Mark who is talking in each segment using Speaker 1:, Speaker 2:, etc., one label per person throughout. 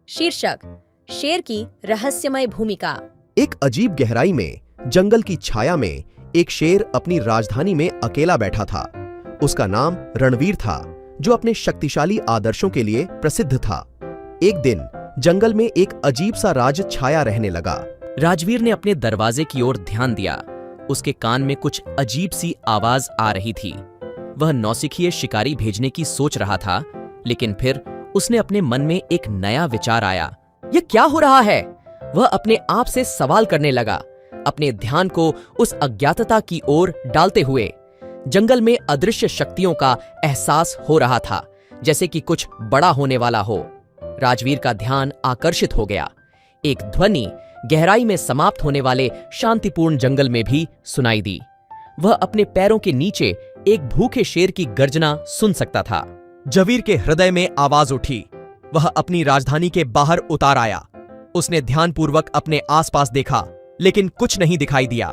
Speaker 1: शीर्षक: शेर की रहस्यमय भूमिका।
Speaker 2: एक अजीब गहराई में जंगल की छाया में एक शेर अपनी राजधानी में अकेला बैठा था। उसका नाम रणवीर था, जो अपने शक्तिशाली आदर्शों के लिए प्रसिद्ध था। एक दिन जंगल में एक अजीब सा राज छाया रहने लगा।
Speaker 3: राजवीर ने अपने दरवाजे की ओर ध्यान दिया। उसके कान में कुछ अजीब सी आवाज आ रही थी। वह नौसिखिए शिकारी भेजने की सोच रहा था, लेकिन फिर उसने अपने मन में एक नया विचार आया। यह क्या हो रहा है? वह अपने आप से सवाल करने लगा, अपने ध्यान को उस अज्ञातता की ओर डालते हुए। जंगल में अदृश्य शक्तियों का एहसास हो रहा था, जैसे कि कुछ बड़ा होने वाला हो। राजवीर का ध्यान आकर्षित हो गया। एक ध्वनि गहराई में समाप्त होने वाले शांतिपूर्ण जंगल में भी सुनाई दी। वह अपने पैरों के नीचे एक भूखे शेर की गर्जना सुन सकता था।
Speaker 4: जवीर के हृदय में आवाज उठी। वह अपनी राजधानी के बाहर उतार आया। उसने ध्यानपूर्वक अपने आसपास देखा, लेकिन कुछ नहीं दिखाई दिया।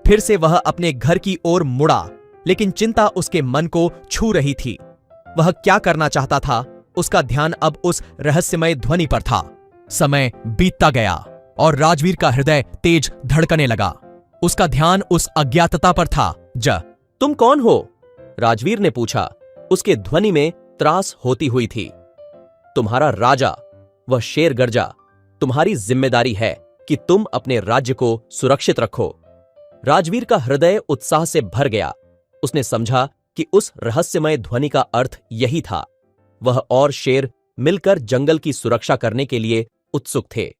Speaker 4: फिर से वह अपने घर की ओर मुड़ा, लेकिन चिंता उसके मन को छू रही थी। वह क्या करना चाहता था? उसका ध्यान अब उस रहस्यमय ध्वनि पर था। समय बीतता गया और राजवीर का हृदय तेज धड़कने लगा। उसका ध्यान उस अज्ञातता पर था।
Speaker 3: तुम कौन हो? राजवीर ने पूछा। उसके ध्वनि में त्रास होती हुई थी। तुम्हारा राजा, वह शेर गर्जा। तुम्हारी जिम्मेदारी है कि तुम अपने राज्य को सुरक्षित रखो। राजवीर का हृदय उत्साह से भर गया। उसने समझा कि उस रहस्यमय ध्वनि का अर्थ यही था। वह और शेर मिलकर जंगल की सुरक्षा करने के लिए उत्सुक थे।